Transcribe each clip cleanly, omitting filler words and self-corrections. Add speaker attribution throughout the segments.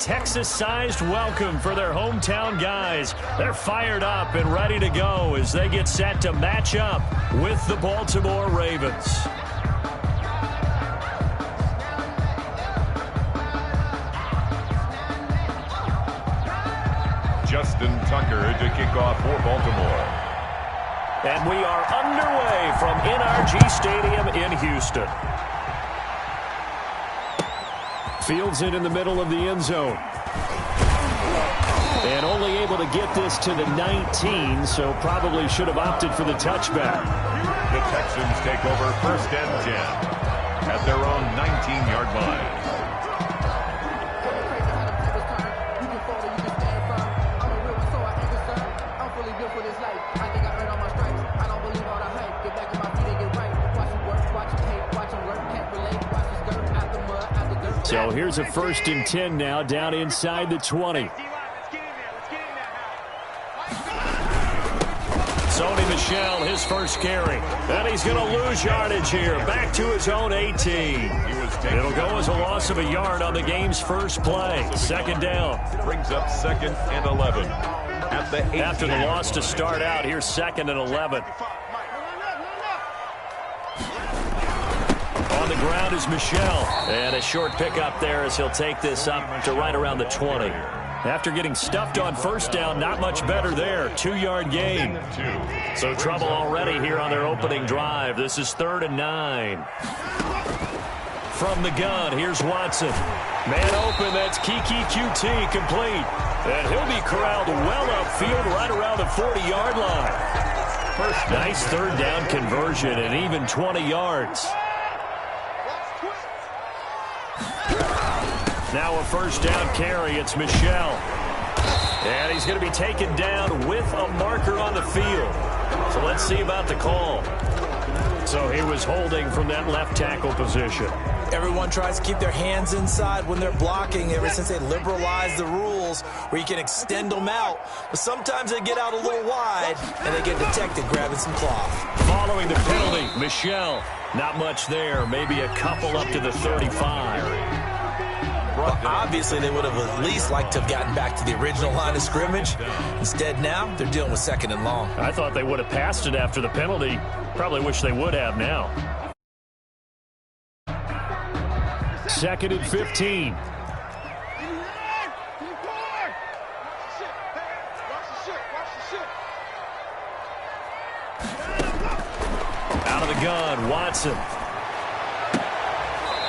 Speaker 1: Texas-sized welcome for their hometown guys. They're fired up and ready to go as they get set to match up with the Baltimore Ravens.
Speaker 2: Justin Tucker to kick off for Baltimore.
Speaker 1: And we are underway from NRG Stadium in Houston. Fields it in the middle of the end zone. And only able to get this to the 19, so probably should have opted for the touchback.
Speaker 2: The Texans take over 1st and 10 at their own 19-yard line.
Speaker 1: So here's a 1st and 10 now, down inside the 20. Sony Michel, his first carry. And he's going to lose yardage here. Back to his own 18. It'll go as a loss of a yard on the game's first play. 2nd down.
Speaker 2: Brings up 2nd and 11. At the 18.
Speaker 1: After the loss to start out, here's 2nd and 11. On the ground is Michel. And a short pickup there as he'll take this up to right around the 20. After getting stuffed on 1st down, not much better there. 2-yard gain. So trouble already here on their opening drive. This is 3rd and 9. From the gun, here's Watson. Man open, that's Kiki QT complete. And he'll be corralled well upfield right around the 40-yard line. Nice 3rd down conversion and even 20 yards. Now a 1st down carry. It's Michel. And he's going to be taken down with a marker on the field. So let's see about the call. So he was holding from that left tackle position.
Speaker 3: Everyone tries to keep their hands inside when they're blocking ever since they liberalized the rules where you can extend them out. But sometimes they get out a little wide and they get detected grabbing some cloth.
Speaker 1: Following the penalty, Michel. Not much there. Maybe a couple up to the 35.
Speaker 3: Well, obviously, they would have at least liked to have gotten back to the original line of scrimmage. Instead, now, they're dealing with 2nd and long.
Speaker 1: I thought they would have passed it after the penalty. Probably wish they would have now. 2nd and 15. Out of the gun, Watson.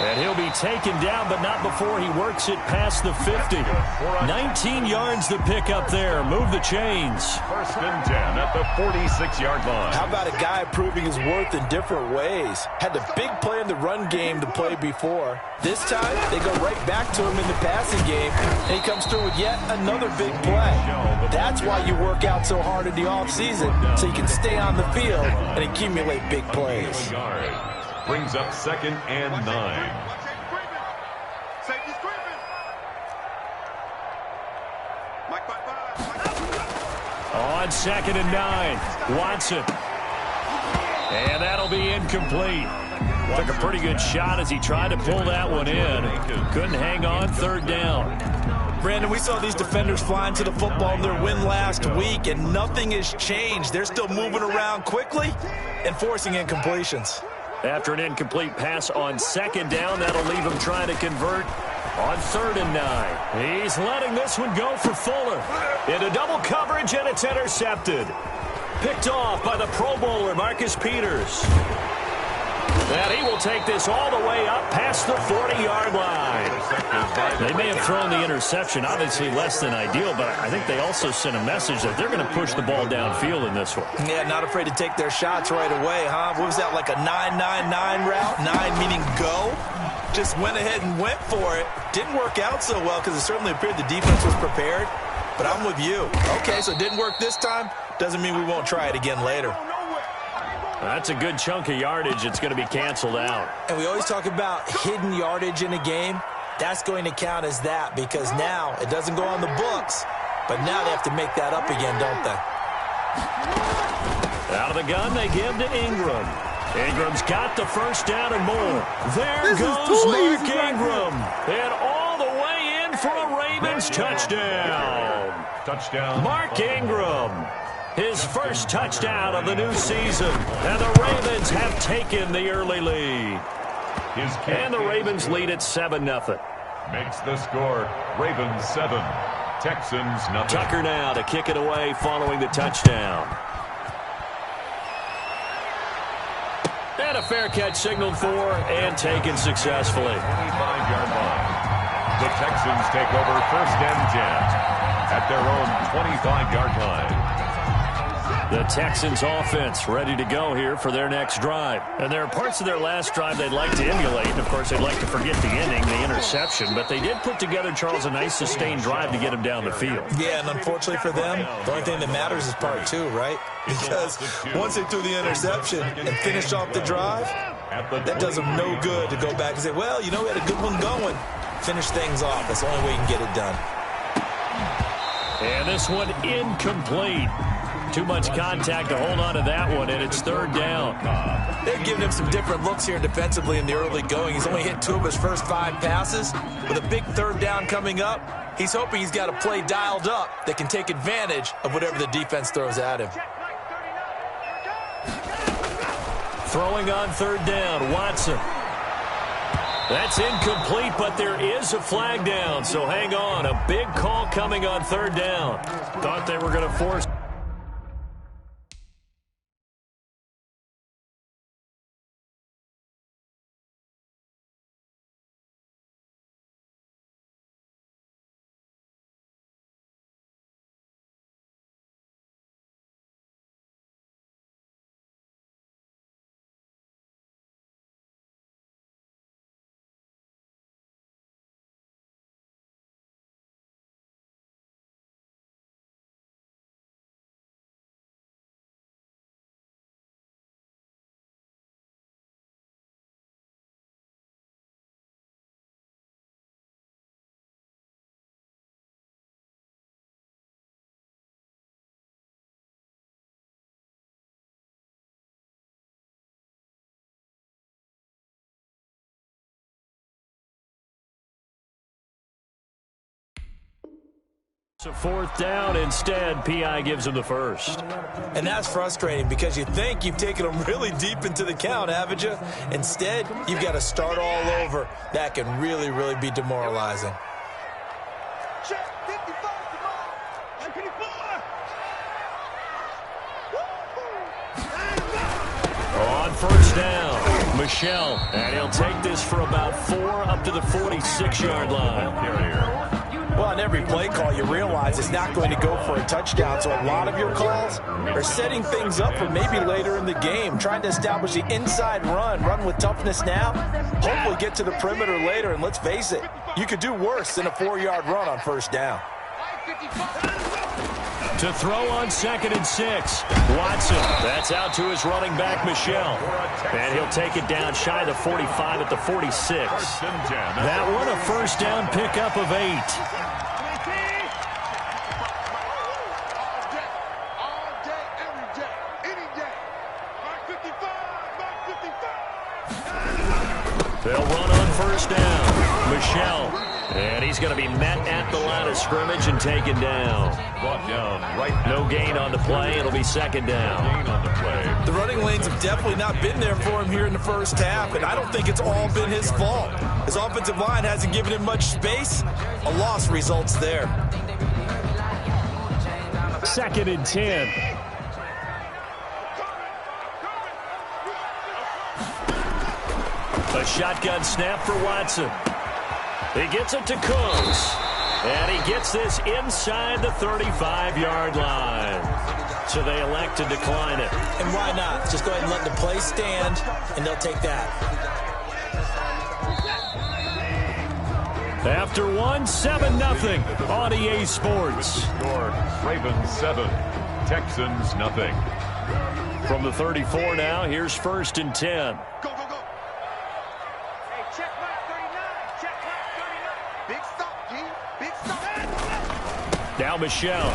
Speaker 1: And he'll be taken down, but not before he works it past the 50. 19 yards to pick up there. Move the chains.
Speaker 2: 1st and 10 at the 46-yard line.
Speaker 3: How about a guy proving his worth in different ways? Had the big play in the run game to play before. This time, they go right back to him in the passing game, and he comes through with yet another big play. That's why you work out so hard in the offseason, so you can stay on the field and accumulate big plays.
Speaker 2: Brings up 2nd and 9.
Speaker 1: On 2nd and 9, Watson. And that'll be incomplete. Took a pretty good shot as he tried to pull that one in. Couldn't hang on. 3rd down.
Speaker 3: Brandon, we saw these defenders flying to the football in their win last week, and nothing has changed. They're still moving around quickly and forcing incompletions.
Speaker 1: After an incomplete pass on 2nd down, that'll leave him trying to convert on 3rd and 9. He's letting this one go for Fuller. Into double coverage, and it's intercepted. Picked off by the Pro Bowler, Marcus Peters. And he will take this all the way up past the 40-yard line. They may have thrown the interception, obviously less than ideal, but I think they also sent a message that they're going to push the ball downfield in this one.
Speaker 3: Yeah, not afraid to take their shots right away, huh? What was that, like a 9-9-9 route? 9 meaning go? Just went ahead and went for it. Didn't work out so well because it certainly appeared the defense was prepared. But I'm with you. Okay, so it didn't work this time. Doesn't mean we won't try it again later.
Speaker 1: That's a good chunk of yardage. It's going to be canceled out.
Speaker 3: And we always talk about hidden yardage in a game. That's going to count as that because now it doesn't go on the books, but now they have to make that up again, don't they?
Speaker 1: Out of the gun, they give to Ingram. Ingram's got the 1st down and more. There goes Mark Ingram. And all the way in for a Ravens touchdown.
Speaker 2: Touchdown.
Speaker 1: Mark Ingram, his first touchdown of the new season. And the Ravens have taken the early lead. And the Ravens lead at 7-0.
Speaker 2: Makes the score Ravens 7, Texans nothing.
Speaker 1: Tucker now to kick it away following the touchdown. And a fair catch signaled for and taken successfully.
Speaker 2: 25-yard line. The Texans take over 1st and 10 at their own 25-yard line.
Speaker 1: The Texans offense ready to go here for their next drive. And there are parts of their last drive they'd like to emulate. And, of course, they'd like to forget the inning, the interception. But they did put together, Charles, a nice sustained drive to get him down the field.
Speaker 3: Yeah, and unfortunately for them, the only thing that matters is part 2, right? Because once they threw the interception and finished off the drive, that does them no good to go back and say, well, you know, we had a good one going. Finish things off. That's the only way you can get it done.
Speaker 1: And this one incomplete. Too much contact to hold on to that one, and it's 3rd down.
Speaker 3: They're giving him some different looks here defensively in the early going. He's only hit 2 of his first 5 passes. With a big 3rd down coming up, he's hoping he's got a play dialed up that can take advantage of whatever the defense throws at him.
Speaker 1: Throwing on 3rd down, Watson. That's incomplete, but there is a flag down, so hang on. A big call coming on 3rd down. Thought they were going to force. So 4th down instead. P.I. gives him the first.
Speaker 3: And that's frustrating because you think you've taken them really deep into the count, haven't you? Instead, you've got to start all over. That can really, really be demoralizing.
Speaker 1: On 1st down, Michelle. And he'll take this for about 4 up to the 46-yard line.
Speaker 3: Well, on every play call, you realize it's not going to go for a touchdown. So a lot of your calls are setting things up for maybe later in the game, trying to establish the inside run with toughness now, hopefully get to the perimeter later. And let's face it, you could do worse than a 4-yard run on 1st down.
Speaker 1: To throw on 2nd and 6. Watson, that's out to his running back, Michelle. And he'll take it down shy of the 45 at the 46. That one a 1st down pickup of 8. They'll run on 1st down. Michelle. And he's going to be met at the line of scrimmage and taken down.
Speaker 2: Brought down right
Speaker 1: now. No gain on the play. It'll be 2nd down.
Speaker 2: Gain on the play.
Speaker 3: The running lanes have definitely not been there for him here in the 1st half, and I don't think it's all been his fault. His offensive line hasn't given him much space. A loss results there.
Speaker 1: 2nd and 10. A shotgun snap for Watson. He gets it to Cooks. And he gets this inside the 35-yard line. So they elect to decline it.
Speaker 3: And why not? Just go ahead and let the play stand, and they'll take that.
Speaker 1: After 7-0 on EA Sports.
Speaker 2: Score Ravens 7, Texans nothing.
Speaker 1: From the 34 now, here's 1st and 10. Now Michelle.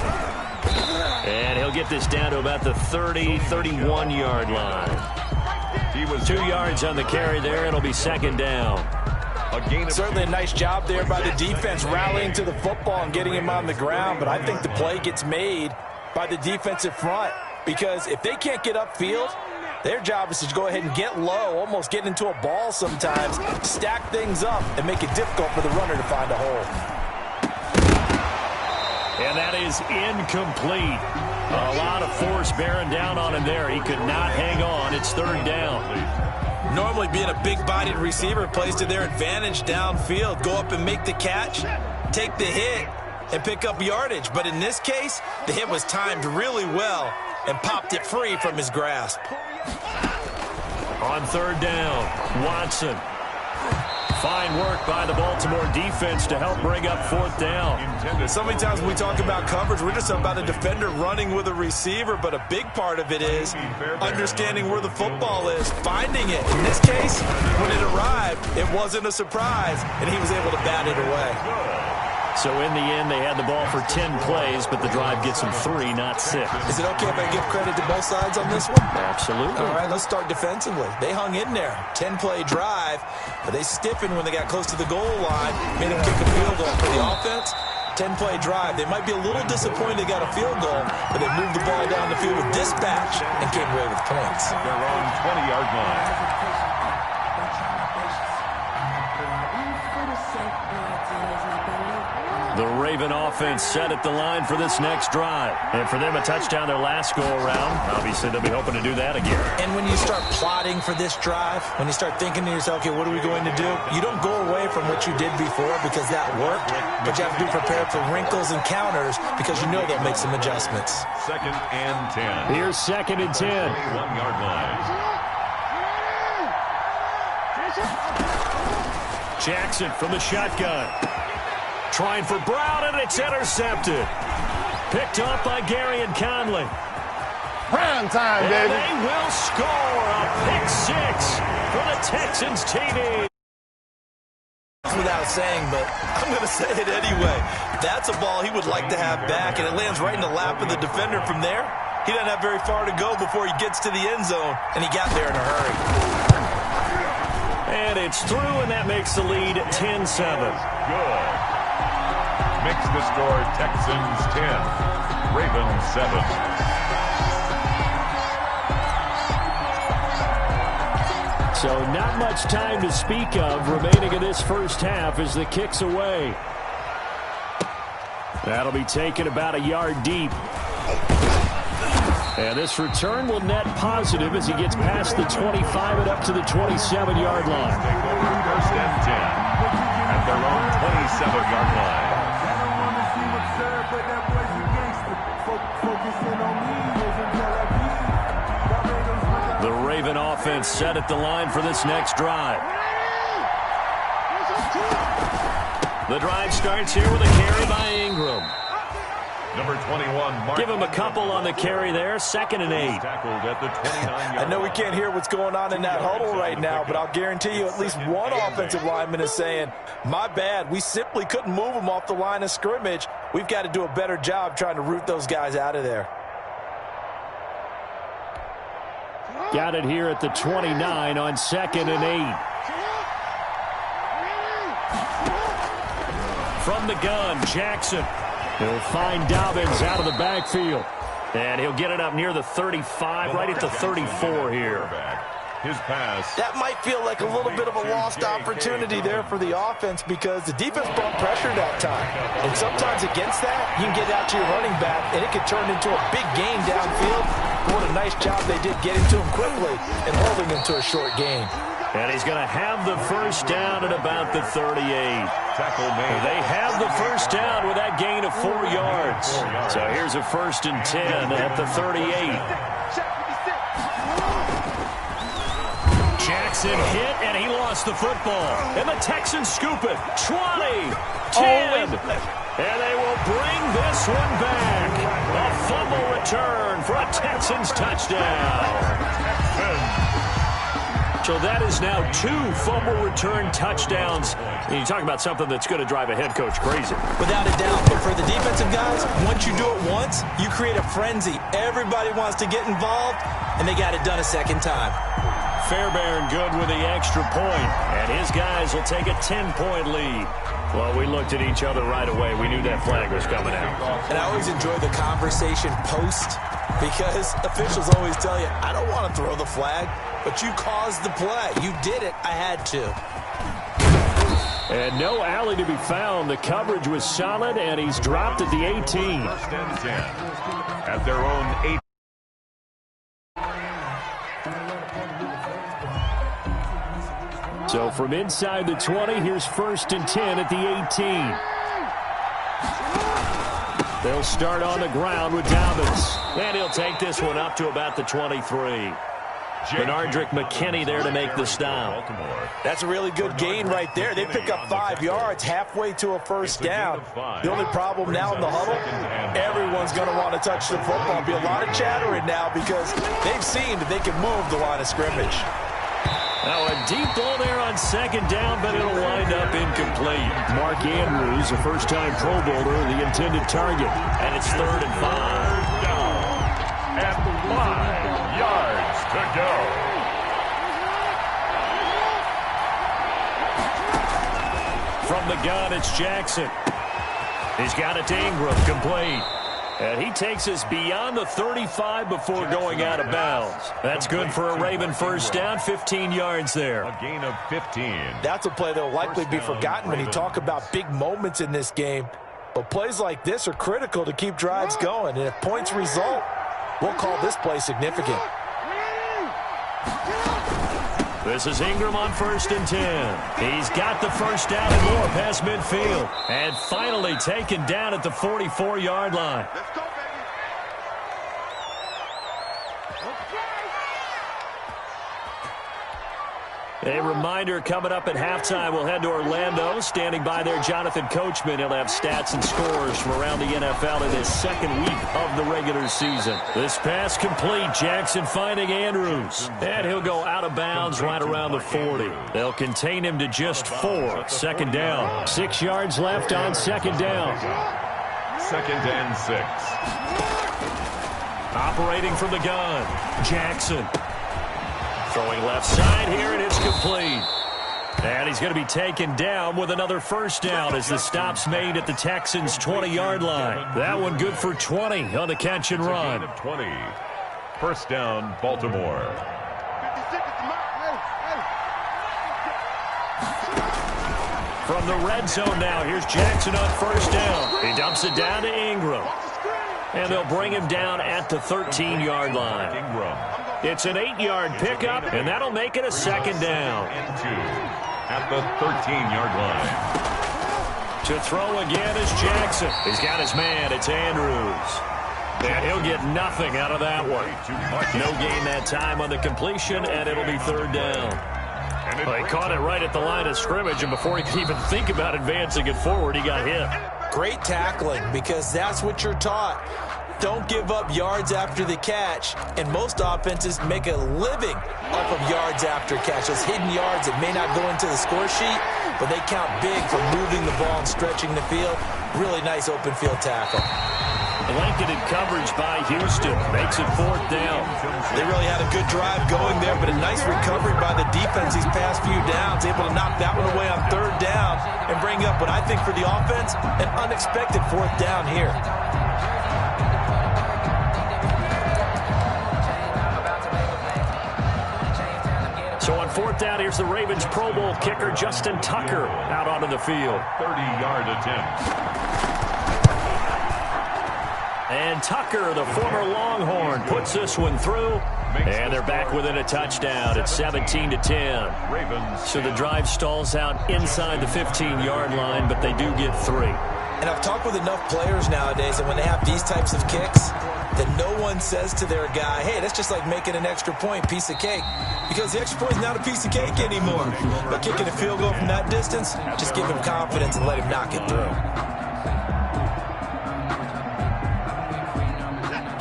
Speaker 1: And he'll get this down to about the 30, 31-yard line. He was 2 yards on the carry there. It'll be 2nd down.
Speaker 2: A gain of
Speaker 3: Certainly a nice job there by the defense rallying to the football and getting him on the ground, but I think the play gets made by the defensive front because if they can't get upfield, their job is to go ahead and get low, almost get into a ball sometimes, stack things up, and make it difficult for the runner to find a hole.
Speaker 1: And that is incomplete. A lot of force bearing down on him there. He could not hang on. It's third down.
Speaker 3: Normally being a big-bodied receiver plays to their advantage downfield. Go up and make the catch, take the hit, and pick up yardage. But in this case, the hit was timed really well and popped it free from his grasp.
Speaker 1: On third down, Watson. Fine work by the Baltimore defense to help bring up fourth down.
Speaker 3: So many times when we talk about coverage, we're just about a defender running with a receiver, but a big part of it is understanding where the football is, finding it. In this case, when it arrived, it wasn't a surprise, and he was able to bat it away.
Speaker 1: So in the end, they had the ball for 10 plays, but the drive gets them 3, not 6.
Speaker 3: Is it okay if I give credit to both sides on this one?
Speaker 1: Absolutely.
Speaker 3: All right, let's start defensively. They hung in there. 10-play drive, but they stiffened when they got close to the goal line, made them kick a field goal. For the offense, 10-play drive. They might be a little disappointed they got a field goal, but they moved the ball down the field with dispatch and came away with points.
Speaker 2: Their own 20-yard line.
Speaker 1: The Raven offense set at the line for this next drive. And for them, a touchdown their last go-around. Obviously, they'll be hoping to do that again.
Speaker 3: And when you start plotting for this drive, when you start thinking to yourself, okay, what are we going to do? You don't go away from what you did before because that worked, but you have to be prepared for wrinkles and counters because you know they'll make some adjustments.
Speaker 2: 2nd and 10.
Speaker 1: Here's 2nd and 10.
Speaker 2: 1-yard line.
Speaker 1: Jackson from the shotgun. Trying for Brown, and it's intercepted. Picked up by Gary and Conley.
Speaker 4: Prime time, baby.
Speaker 1: And they will score a pick 6 for the Texans TV.
Speaker 3: Without saying, but I'm going to say it anyway. That's a ball he would like to have back, and it lands right in the lap of the defender from there. He doesn't have very far to go before he gets to the end zone, and he got there in a hurry.
Speaker 1: And it's through, and that makes the lead 10-7.
Speaker 2: Good. Makes the score Texans 10, Ravens 7.
Speaker 1: So not much time to speak of remaining in this first half as the kick's away. That'll be taken about a yard deep. And this return will net positive as he gets past the 25 and up to the 27-yard line.
Speaker 2: Take over 1st and 10 at their own 27-yard line.
Speaker 1: The Raven offense set at the line for this next drive. The drive starts here with a carry by Ingram.
Speaker 2: Number 21, Mark.
Speaker 1: Give him a couple on the carry there. 2nd and 8.
Speaker 2: Tackled at the 29-yard
Speaker 3: I know we can't hear what's going on in that huddle right now, but I'll guarantee you at least one offensive lineman is saying, my bad, we simply couldn't move them off the line of scrimmage. We've got to do a better job trying to root those guys out of there.
Speaker 1: Got it here at the 29 on 2nd and 8. From the gun, Jackson. He'll find Dobbins out of the backfield. And he'll get it up near the 35, right at the 34 here.
Speaker 2: His pass.
Speaker 3: That might feel like a little bit of a lost opportunity there for the offense because the defense brought pressure that time. And sometimes against that, you can get out to your running back, and it could turn into a big gain downfield. What a nice job they did getting to him quickly and holding him to a short gain.
Speaker 1: And he's going to have the first down at about the 38.
Speaker 2: Tackle made.
Speaker 1: They have the first down with that gain of 4 yards. So here's a 1st and 10 at the 38. Jackson hit, and he lost the football. And the Texans scoop it. 20, 10. And they will bring this one back. A fumble return for a Texans touchdown. So that is now 2 fumble return touchdowns. And you talk about something that's going to drive a head coach crazy.
Speaker 3: Without a doubt. But for the defensive guys, once you do it once, you create a frenzy. Everybody wants to get involved, and they got it done a second time.
Speaker 1: Fairbairn good with the extra point, and his guys will take a 10-point lead. Well, we looked at each other right away. We knew that flag was coming out.
Speaker 3: And I always enjoy the conversation post, because officials always tell you, I don't want to throw the flag, but you caused the play. You did it. I had to.
Speaker 1: And no alley to be found. The coverage was solid, and he's dropped at the 18.
Speaker 2: First and 10 at their own 8.
Speaker 1: So from inside the 20, here's 1st and 10 at the 18. They'll start on the ground with Dobbins. And he'll take this one up to about the 23. Bernardrick McKinney there to make the stop.
Speaker 3: That's a really good gain right there. They pick up 5 yards halfway to a first down. The only problem now in the huddle, everyone's going to want to touch the football. There'll be a lot of chattering now because they've seen that they can move the line of scrimmage.
Speaker 1: Now a deep ball there on 2nd down, but it'll wind up incomplete. Mark Andrews, a first-time Pro Bowler, the intended target. And it's 3rd and 5.
Speaker 2: Down at 5 yards to go.
Speaker 1: From the gun, it's Jackson. He's got it to Ingram, complete. And he takes us beyond the 35 before going out of bounds. That's good for a Raven first down, 15 yards there.
Speaker 2: A gain of 15.
Speaker 3: That's a play that will likely be forgotten when you talk about big moments in this game. But plays like this are critical to keep drives going. And if points result, we'll call this play significant.
Speaker 1: This is Ingram on 1st and 10. He's got the first down and more past midfield. And finally taken down at the 44-yard line.
Speaker 4: Let's go, baby.
Speaker 1: A reminder, coming up at halftime, we'll head to Orlando. Standing by there, Jonathan Coachman. He'll have stats and scores from around the NFL in his 2nd week of the regular season. This pass complete. Jackson finding Andrews. And he'll go out of bounds right around the 40. They'll contain him to just 4. 2nd down. 6 yards left on 2nd down.
Speaker 2: 2nd and 6.
Speaker 1: Operating from the gun, Jackson. Throwing left side here, and it's complete. And he's going to be taken down with another first down as the stop's made at the Texans' 20-yard line. That one good for 20 on the catch and run.
Speaker 2: 20. First down, Baltimore.
Speaker 1: From the red zone now, here's Jackson on first down. He dumps it down to Ingram. And they'll bring him down at the 13-yard line.
Speaker 2: Ingram.
Speaker 1: It's an 8-yard pickup, and that'll make it a 2nd down.
Speaker 2: And 2 at the 13-yard line.
Speaker 1: To throw again is Jackson. He's got his man. It's Andrews. And he'll get nothing out of that one. No gain that time on the completion, and it'll be 3rd down. Well, he caught it right at the line of scrimmage, and before he could even think about advancing it forward, he got hit.
Speaker 3: Great tackling, because that's what you're taught. Don't give up yards after the catch, and most offenses make a living off of yards after catch. Those hidden yards that may not go into the score sheet, but they count big for moving the ball and stretching the field. Really nice open field tackle.
Speaker 1: Blanketed coverage by Houston makes it 4th down.
Speaker 3: They really had a good drive going there, but a nice recovery by the defense these past few downs, able to knock that one away on 3rd down and bring up what I think for the offense, an unexpected 4th down here.
Speaker 1: So on 4th down, here's the Ravens Pro Bowl kicker Justin Tucker out onto the field.
Speaker 2: 30-yard attempt.
Speaker 1: And Tucker, the former Longhorn, puts this one through. And they're back within a touchdown. It's 17-10.
Speaker 2: Ravens.
Speaker 1: So the drive stalls out inside the 15-yard line, but they do get 3.
Speaker 3: And I've talked with enough players nowadays that when they have these types of kicks, that no one says to their guy, hey, that's just like making an extra point, piece of cake. Because the extra point is not a piece of cake anymore. But kicking a field goal from that distance, just give him confidence and let him knock it through.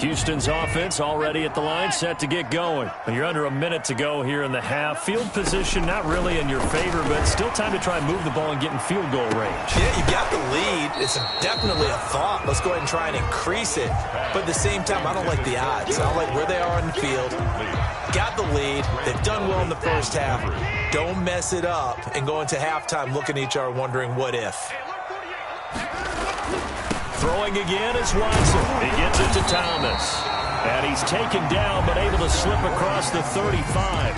Speaker 1: Houston's offense already at the line, set to get going. You're under a minute to go here in the half. Field position not really in your favor, but still time to try and move the ball and get in field goal range.
Speaker 3: Yeah, you got the lead. It's definitely a thought. Let's go ahead and try and increase it. But at the same time, I don't like the odds. I don't like where they are on the field. Got the lead. They've done well in the first half. Don't mess it up and go into halftime looking at each other wondering what if.
Speaker 1: Throwing again is Watson. He gets it to Thomas. And he's taken down but able to slip across the 35.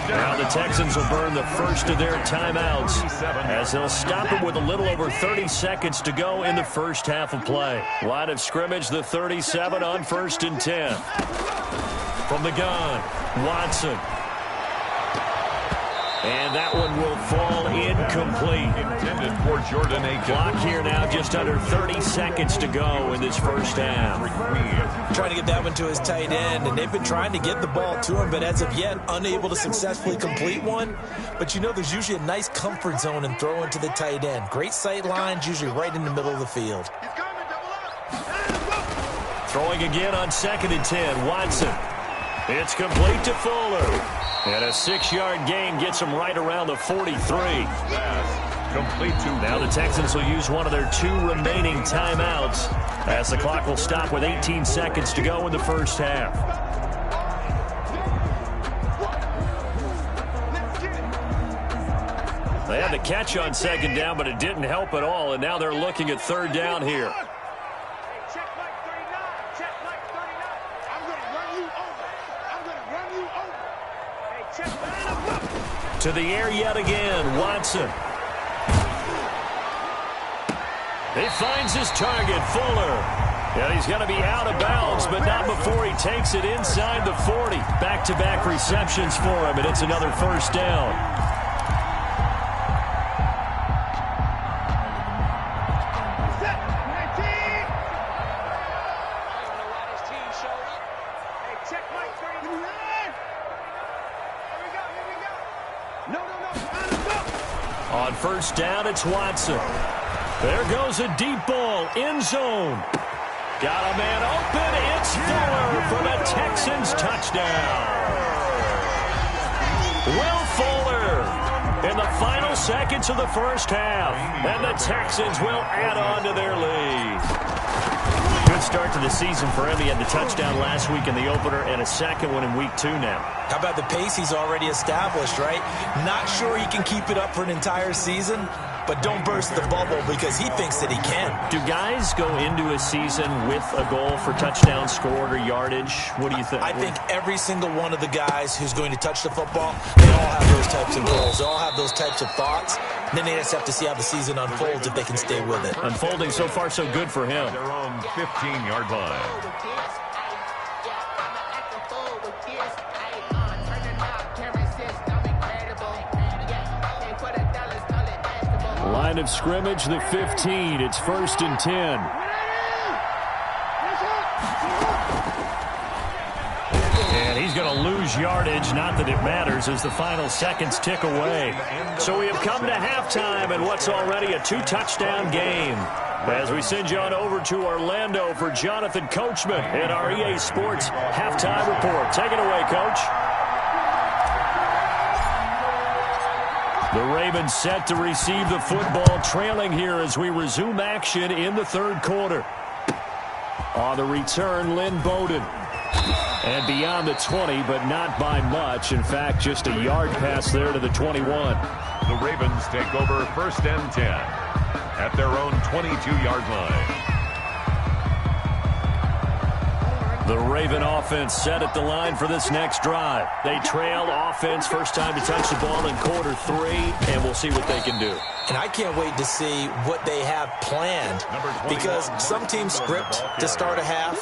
Speaker 1: Now the Texans will burn the first of their timeouts as they'll stop it with a little over 30 seconds to go in the first half of play. Line of scrimmage, the 37 on 1st and 10. From the gun, Watson. And that one will fall incomplete.
Speaker 2: Intended for Jordan Aikens.
Speaker 1: Clock here now, just under 30 seconds to go in this first half.
Speaker 3: Trying to get that one to his tight end, and they've been trying to get the ball to him, but as of yet, unable to successfully complete one. But you know, there's usually a nice comfort zone in throwing to the tight end. Great sight lines, usually right in the middle of the field.
Speaker 1: Throwing again on 2nd and 10, Watson. It's complete to Fuller. And a 6-yard gain gets him right around the 43.
Speaker 2: Complete to
Speaker 1: now the Texans will use one of their 2 remaining timeouts as the clock will stop with 18 seconds to go in the first half. They had the catch on 2nd down, but it didn't help at all, and now they're looking at 3rd down here. To the air yet again, Watson. He finds his target, Fuller. And he's going to be out of bounds, but not before he takes it inside the 40. Back-to-back receptions for him, and it's another first down. On 1st down, it's Watson. There goes a deep ball, end zone. Got a man open. It's Fuller for the Texans touchdown. Will Fuller in the final seconds of the first half. And the Texans will add on to their lead. Good start to the season for him. He had the touchdown last week in the opener and a second one in week 2 now.
Speaker 3: How about the pace he's already established, right? Not sure he can keep it up for an entire season, but don't burst the bubble because he thinks that he can.
Speaker 1: Do guys go into a season with a goal for touchdown scored or yardage? What do you think?
Speaker 3: I think every single one of the guys who's going to touch the football, they all have those types of goals. They all have those types of thoughts. And then they just have to see how the season unfolds if they can stay with it.
Speaker 1: Unfolding so far so good for him.
Speaker 2: Their own 15-yard line.
Speaker 1: Line of scrimmage, the 15. It's 1st and 10. And he's going to lose yardage. Not that it matters as the final seconds tick away. So we have come to halftime in what's already a 2-touchdown game. As we send you on over to Orlando for Jonathan Coachman in our EA Sports Halftime Report. Take it away, Coach. The Ravens set to receive the football, trailing here as we resume action in the 3rd quarter. On the return, Lynn Bowden. And beyond the 20, but not by much. In fact, just a yard pass there to the 21.
Speaker 2: The Ravens take over 1st and 10 at their own 22-yard line.
Speaker 1: The Raven offense set at the line for this next drive. They trail offense, first time to touch the ball in quarter 3, and we'll see what they can do.
Speaker 3: And I can't wait to see what they have planned, because some teams script to start a half.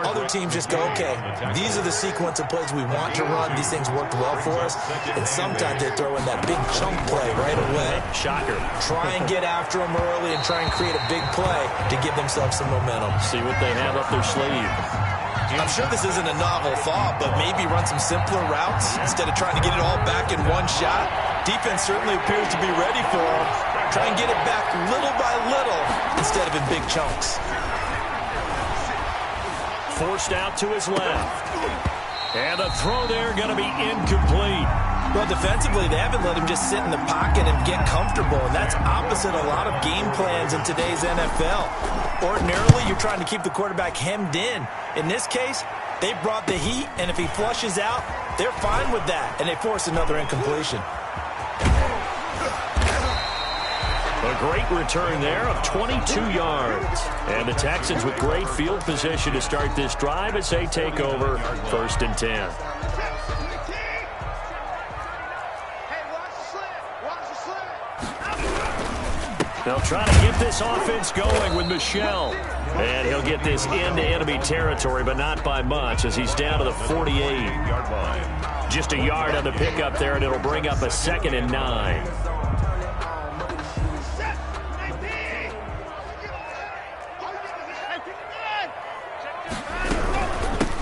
Speaker 3: Other teams just go, okay, these are the sequence of plays we want to run. These things worked well for us. And sometimes they throw in that big chunk play right away.
Speaker 1: Shocker.
Speaker 3: Try and get after them early and try and create a big play to give themselves some momentum.
Speaker 1: See what they have up their sleeve.
Speaker 3: I'm sure this isn't a novel thought, but maybe run some simpler routes instead of trying to get it all back in one shot. Defense certainly appears to be ready for them. Try and get it back little by little instead of in big chunks.
Speaker 1: forced out to his left. And the throw there going to be incomplete.
Speaker 3: Well, defensively, they haven't let him just sit in the pocket and get comfortable, and that's opposite a lot of game plans in today's NFL. Ordinarily, you're trying to keep the quarterback hemmed in. In this case, they brought the heat, and if he flushes out, they're fine with that, and they force another incompletion.
Speaker 1: A great return there of 22 yards. And the Texans with great field position to start this drive as they take over 1st and 10. They'll try to get this offense going with Michel. And he'll get this into enemy territory, but not by much as he's down to the 48-yard line. Just a yard on the pickup there, and it'll bring up a 2nd and 9.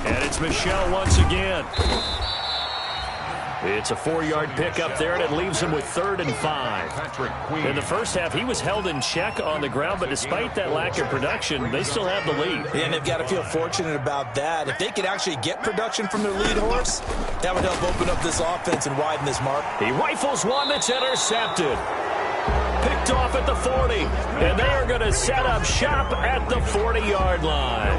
Speaker 1: And it's Michel once again. It's a 4-yard pickup there, and it leaves him with 3rd and 5. In the first half, he was held in check on the ground, but despite that lack of production, they still have the lead.
Speaker 3: And they've got to feel fortunate about that. If they could actually get production from their lead horse, that would help open up this offense and widen this mark.
Speaker 1: He rifles one that's intercepted. Picked off at the 40, and they are going to set up shop at the 40-yard line.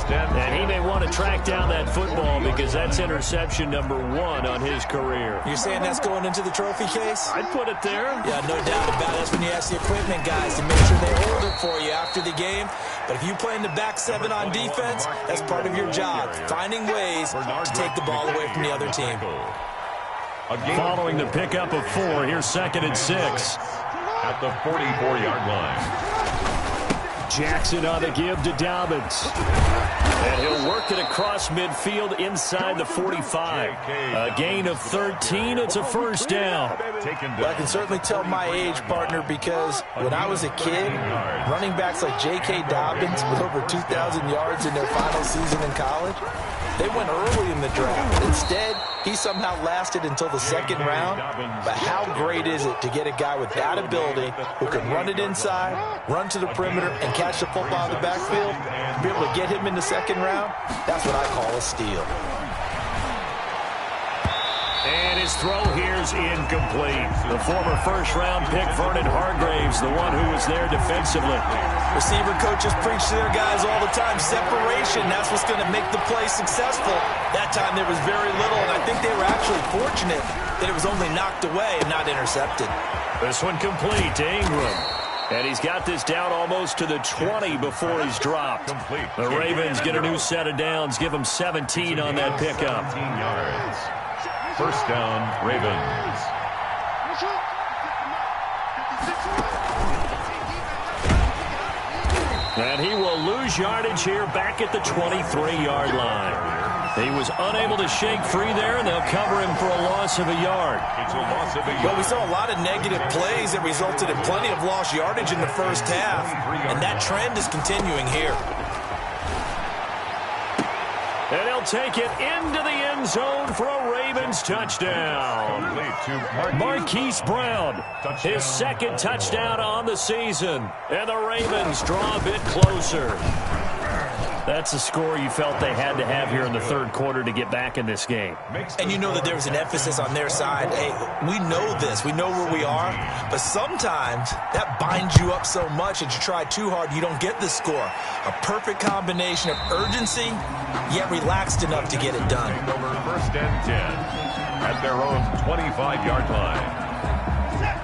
Speaker 1: And he may want to track down that football because that's interception number 1 on his career.
Speaker 3: You're saying that's going into the trophy case?
Speaker 1: I'd put it there.
Speaker 3: Yeah, no doubt about it. That's when you ask the equipment guys to make sure they hold it for you after the game. But if you play in the back 7 on defense, that's part of your job, finding ways to take the ball away from the other team.
Speaker 1: Following the pickup of 4, here's 2nd and 6.
Speaker 2: At the 44-yard line.
Speaker 1: Jackson on the give to Dobbins. And he'll work it across midfield inside the 45. A gain of 13. It's a 1st down.
Speaker 3: Well, I can certainly tell my age, partner, because when I was a kid, running backs like J.K. Dobbins with over 2,000 yards in their final season in college, they went early in the draft. Instead, he somehow lasted until the 2nd round. But how great is it to get a guy with that ability who can run it inside, run to the perimeter, and catch the football in the backfield? To be able to get him in the 2nd round, that's what I call a steal.
Speaker 1: And his throw here's incomplete. The former 1st-round pick, Vernon Hargraves, the one who was there defensively.
Speaker 3: Receiver coaches preach to their guys all the time. Separation, that's what's going to make the play successful. That time there was very little, and I think they were actually fortunate that it was only knocked away and not intercepted.
Speaker 1: This one complete to Ingram. And he's got this down almost to the 20 before he's dropped. The Ravens get a new set of downs, give them 17 on that pickup.
Speaker 2: 17 yards. 1st down, Ravens.
Speaker 1: And he will lose yardage here back at the 23-yard line. He was unable to shake free there, and they'll cover him for a loss of a yard.
Speaker 2: It's a loss of a yard.
Speaker 3: Well, we saw a lot of negative plays that resulted in plenty of lost yardage in the 1st half, and that trend is continuing here.
Speaker 1: And he'll take it into the end zone for a Ravens touchdown. Marquise Brown, his 2nd touchdown on the season. And the Ravens draw a bit closer. That's a score you felt they had to have here in the 3rd quarter to get back in this game.
Speaker 3: And you know that there was an emphasis on their side. Hey, we know this. We know where we are. But sometimes that binds you up so much that you try too hard, you don't get the score. A perfect combination of urgency, yet relaxed enough to get it done.
Speaker 2: Over 1st and 10 at their own 25-yard line.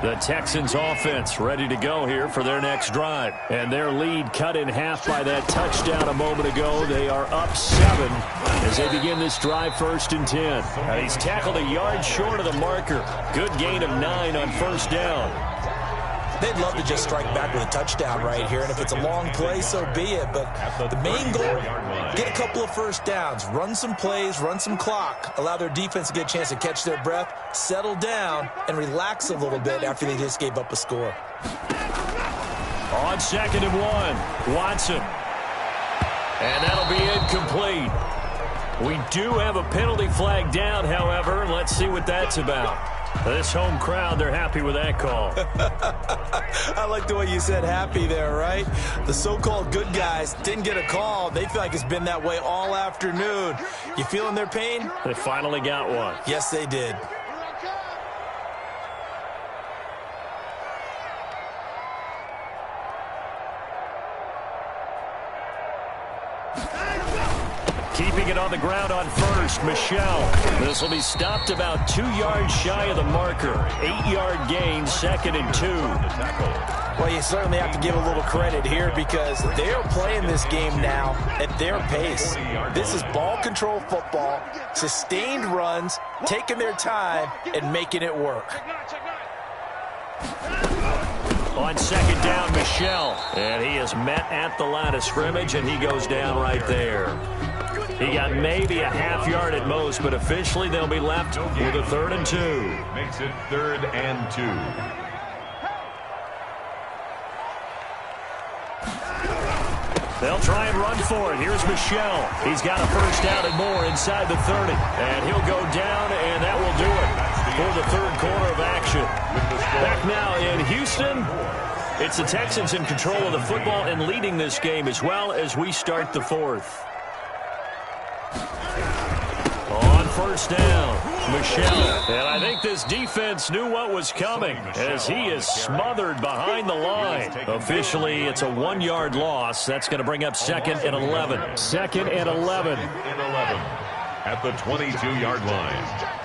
Speaker 1: The Texans offense ready to go here for their next drive. And their lead cut in half by that touchdown a moment ago. They are up 7 as they begin this drive 1st and 10. And he's tackled a yard short of the marker. Good gain of 9 on 1st down.
Speaker 3: They'd love to just strike back with a touchdown right here, and if it's a long play, so be it. But the main goal, get a couple of 1st downs, run some plays, run some clock, allow their defense to get a chance to catch their breath, settle down, and relax a little bit after they just gave up a score.
Speaker 1: On 2nd and 1, Watson. And that'll be incomplete. We do have a penalty flag down, however. Let's see what that's about. This home crowd, they're happy with that call.
Speaker 3: I like the way you said happy there, right? The so-called good guys didn't get a call. They feel like it's been that way all afternoon. You feeling their pain?
Speaker 1: They finally got one.
Speaker 3: Yes, they did.
Speaker 1: Keeping it on the ground on first, Michelle. This will be stopped about 2 yards shy of the marker. 8-yard gain, 2nd and 2.
Speaker 3: Well, you certainly have to give a little credit here because they're playing this game now at their pace. This is ball control football, sustained runs, taking their time, and making it work.
Speaker 1: On 2nd down, Michelle. And he is met at the line of scrimmage, and he goes down right there. He got maybe a half yard at most, but officially they'll be left with a 3rd and 2.
Speaker 2: Makes it 3rd and 2.
Speaker 1: They'll try and run for it. Here's Michelle. He's got a 1st down and more inside the 30. And he'll go down, and that will do it for the 3rd quarter of action. Back now in Houston, it's the Texans in control of the football and leading this game as well as we start the 4th. On 1st down, Michelle. And I think this defense knew what was coming as he is smothered behind the line. Officially, it's a 1-yard loss. That's going to bring up 2nd and 11. 2nd and 11.
Speaker 2: At the 22-yard line.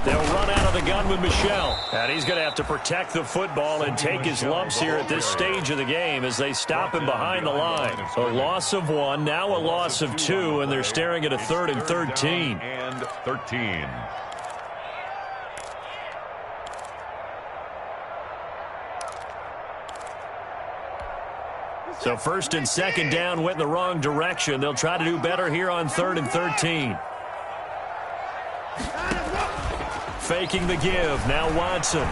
Speaker 1: They'll run out of the gun with Michelle. And he's going to have to protect the football and take his lumps here at this stage of the game as they stop him behind the line. A loss of 1, now a loss of 2, and they're staring at a 3rd and 13.
Speaker 2: And 13.
Speaker 1: So 1st and 2nd down went in the wrong direction. They'll try to do better here on 3rd and 13. Faking the give. Now Watson.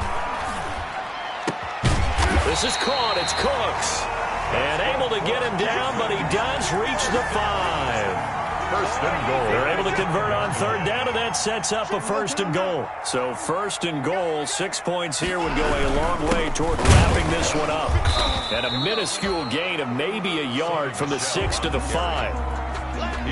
Speaker 1: This is caught. It's Cooks. And able to get him down, but he does reach the 5.
Speaker 2: 1st and goal.
Speaker 1: They're able to convert on 3rd down, and that sets up a 1st and goal. So 1st and goal, 6 points here would go a long way toward wrapping this one up. And a minuscule gain of maybe a yard from the 6 to the 5.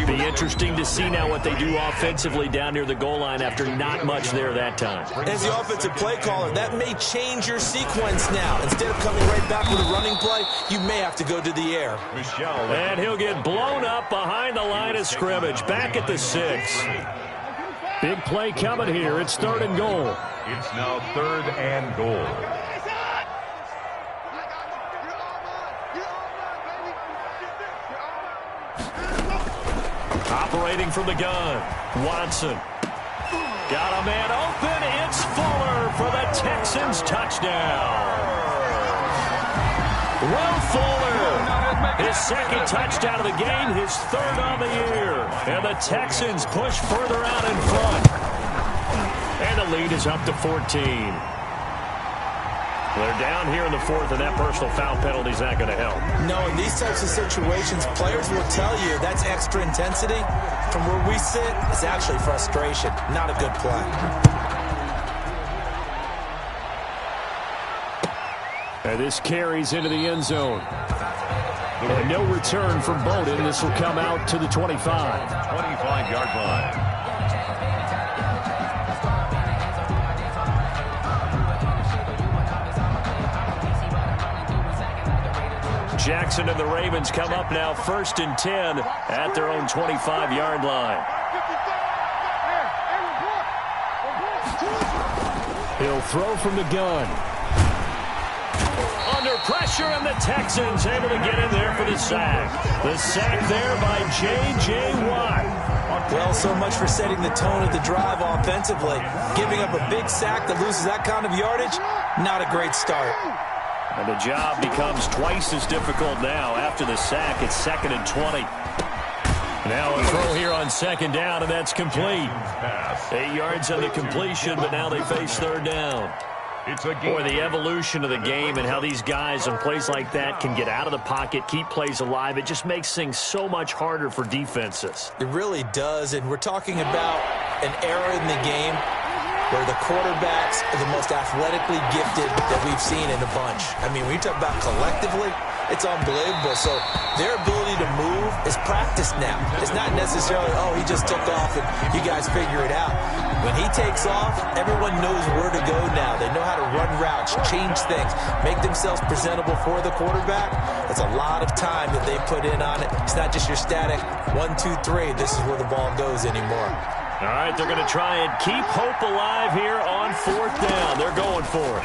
Speaker 1: Be interesting to see now what they do offensively down near the goal line after not much there that time.
Speaker 3: As the offensive play caller, that may change your sequence now. Instead of coming right back with a running play, you may have to go to the air.
Speaker 1: And he'll get blown up behind the line of scrimmage, back at the 6. Big play coming here. It's 3rd and goal.
Speaker 2: It's now 3rd and goal.
Speaker 1: Operating from the gun, Watson. Got a man open. It's Fuller for the Texans touchdown. Will Fuller, his 2nd touchdown of the game, his 3rd on the year. And the Texans push further out in front. And the lead is up to 14. They're down here in the 4th, and that personal foul penalty is not going to help.
Speaker 3: No, in these types of situations, players will tell you that's extra intensity. From where we sit, it's actually frustration, not a good play.
Speaker 1: And this carries into the end zone. And no return from Bowden. This will come out to the 25.
Speaker 2: 25-yard line.
Speaker 1: Jackson and the Ravens come up now 1st and 10 at their own 25-yard line. He'll throw from the gun. Under pressure, and the Texans able to get in there for the sack. The sack there by J.J. Watt.
Speaker 3: Well, so much for setting the tone of the drive offensively. Giving up a big sack that loses that kind of yardage, not a great start.
Speaker 1: And the job becomes twice as difficult now. After the sack, it's 2nd and 20. Now a throw here on 2nd down, and that's complete. 8 yards on the completion, but now they face 3rd down.
Speaker 2: It's a game.
Speaker 1: Boy, the evolution of the game and how these guys on plays like that can get out of the pocket, keep plays alive, it just makes things so much harder for defenses.
Speaker 3: It really does, and we're talking about an era in the game where the quarterbacks are the most athletically gifted that we've seen in a bunch. I mean, when you talk about collectively, it's unbelievable. So their ability to move is practiced now. It's not necessarily, oh, he just took off and you guys figure it out. When he takes off, everyone knows where to go now. They know how to run routes, change things, make themselves presentable for the quarterback. It's a lot of time that they put in on it. It's not just your static 1, 2, 3. This is where the ball goes anymore.
Speaker 1: All right, they're going to try and keep hope alive here on 4th down. They're going for it.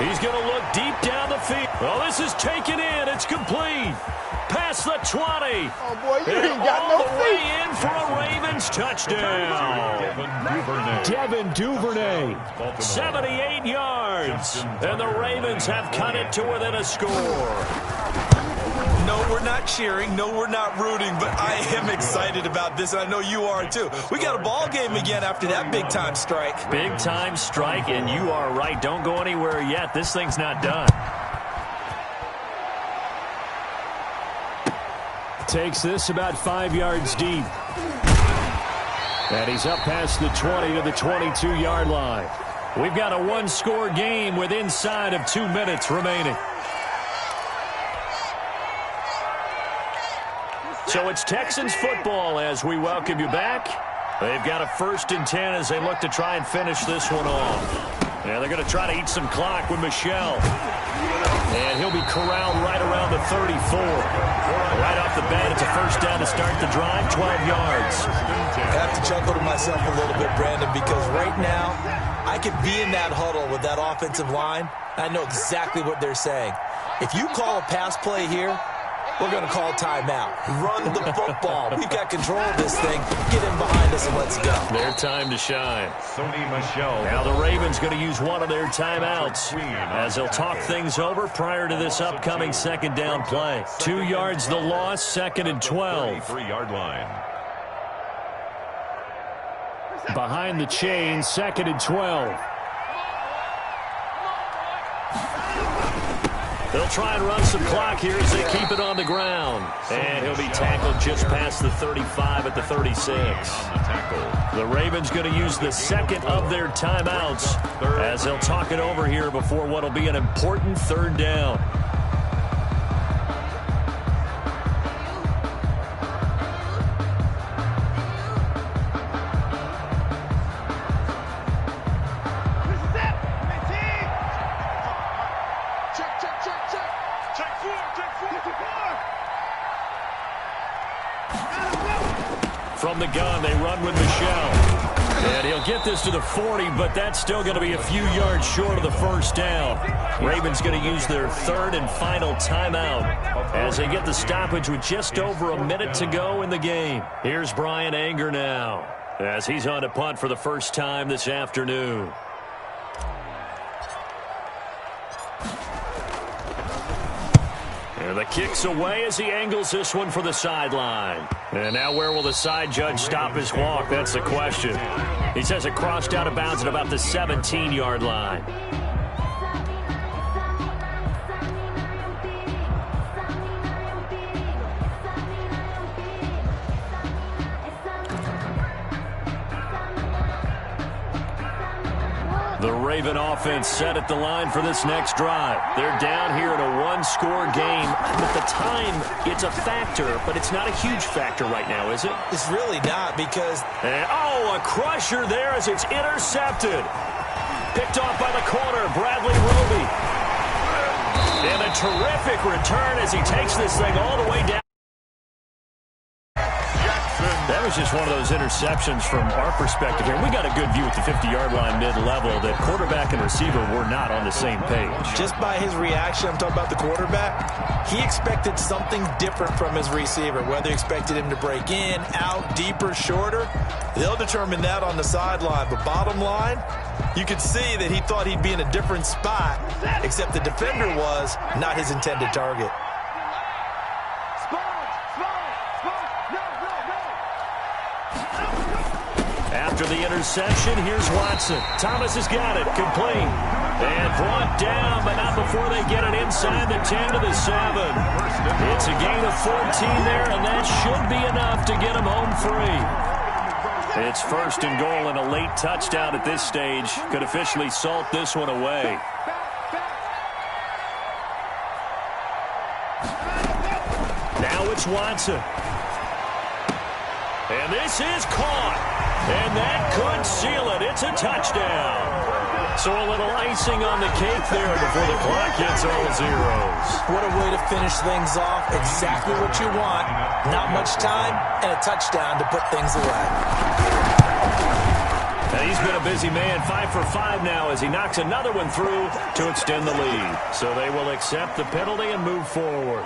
Speaker 1: He's going to look deep down the field. Oh, this is taken in. It's complete. Past the 20.
Speaker 4: Oh, boy, you
Speaker 1: and
Speaker 4: ain't got
Speaker 1: all
Speaker 4: no
Speaker 1: the way in for a Ravens touchdown. Devin Duvernay, 78 yards. And the Ravens have cut it to within a score.
Speaker 3: No, we're not cheering. No, we're not rooting, but I am excited about this, and I know you are too. We got a ball game again after that big-time strike.
Speaker 1: Big-time strike, and you are right. Don't go anywhere yet. This thing's not done. Takes this about 5 yards deep. And he's up past the 20 to the 22-yard line. We've got a one-score game with inside of 2 minutes remaining. So it's Texans football as we welcome you back. They've got a 1st and 10 as they look to try and finish this one off. Yeah, they're going to try to eat some clock with Michel. And he'll be corralled right around the 34. Right off the bat, it's a 1st down to start the drive, 12 yards.
Speaker 3: I have to chuckle to myself a little bit, Brandon, because right now I could be in that huddle with that offensive line. I know exactly what they're saying. If you call a pass play here, we're going to call timeout. Run the football. We've got control of this thing. Get in behind us and let's go.
Speaker 1: Their time to shine.
Speaker 2: Sony Michel.
Speaker 1: Now the Ravens going to use one of their timeouts as they'll talk things over prior to this upcoming 2nd down play. 2 yards the loss, 2nd and 12.
Speaker 2: 3-yard line.
Speaker 1: Behind the chain, 2nd and 12. They'll try and run some clock here as they keep it on the ground. And he'll be tackled just past the 35 at the 36. The Ravens going to use the 2nd of their timeouts as they'll talk it over here before what will be an important 3rd down. From the gun, they run with Michel. And he'll get this to the 40, but that's still going to be a few yards short of the 1st down. Ravens going to use their 3rd and final timeout as they get the stoppage with just over a minute to go in the game. Here's Brian Anger now as he's on to punt for the first time this afternoon. And the kick's away as he angles this one for the sideline. And now where will the side judge stop his walk? That's the question. He says it crossed out of bounds at about the 17-yard line. The Raven offense set at the line for this next drive. They're down here in a one-score game. At the time, it's a factor, but it's not a huge factor right now, is it?
Speaker 3: It's really not because...
Speaker 1: a crusher there as it's intercepted. Picked off by the corner, Bradley Roby. And a terrific return as he takes this thing all the way down. That was just one of those interceptions from our perspective here. We got a good view at the 50-yard line mid-level that quarterback and receiver were not on the same page.
Speaker 3: Just by his reaction, I'm talking about the quarterback, he expected something different from his receiver, whether he expected him to break in, out, deeper, shorter. They'll determine that on the sideline. But bottom line, you could see that he thought he'd be in a different spot, except the defender was not his intended target.
Speaker 1: After the interception, here's Watson. Thomas has got it. Complete. And brought down, but not before they get it inside the 10 to the 7. It's a gain of 14 there, and that should be enough to get them home free. It's first and goal, and a late touchdown at this stage could officially salt this one away. Now it's Watson. And this is caught. And that could seal it. It's a touchdown. So a little icing on the cake there before the clock hits all zeros.
Speaker 3: What a way to finish things off. Exactly what you want. Not much time and a touchdown to put things away.
Speaker 1: And he's been a busy man, 5 for 5 now as he knocks another one through to extend the lead. So they will accept the penalty and move forward.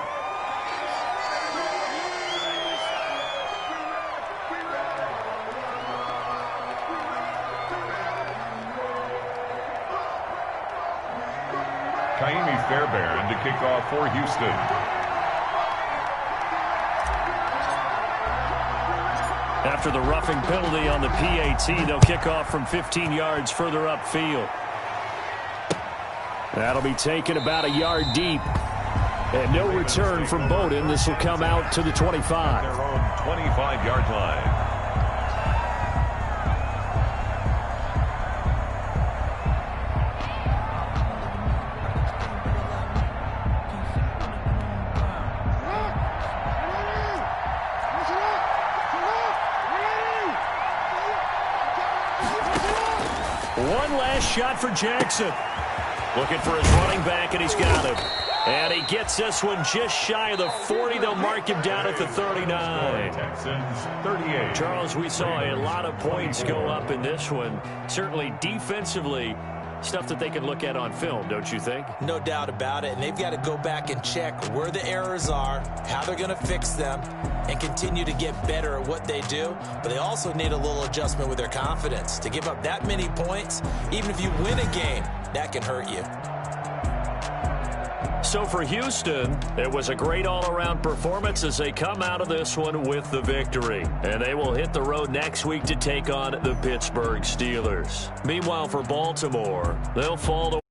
Speaker 2: Fairbairn to kick off for Houston.
Speaker 1: After the roughing penalty on the PAT, they'll kick off from 15 yards further upfield. That'll be taken about a yard deep. And no return from Bowden. This will come out to the 25.
Speaker 2: Their own 25-yard line.
Speaker 1: One last shot for Jackson. Looking for his running back, and he's got him. And he gets this one just shy of the 40. They'll mark him down at the 39.
Speaker 2: Texans 38.
Speaker 1: Charles, we saw a lot of points go up in this one. Certainly defensively, stuff that they can look at on film, don't you think?
Speaker 3: No doubt about it. And they've got to go back and check where the errors are, how they're going to fix them, and continue to get better at what they do. But they also need a little adjustment with their confidence. To give up that many points, even if you win a game, that can hurt you.
Speaker 1: So for Houston, it was a great all-around performance as they come out of this one with the victory. And they will hit the road next week to take on the Pittsburgh Steelers. Meanwhile, for Baltimore, they'll fall to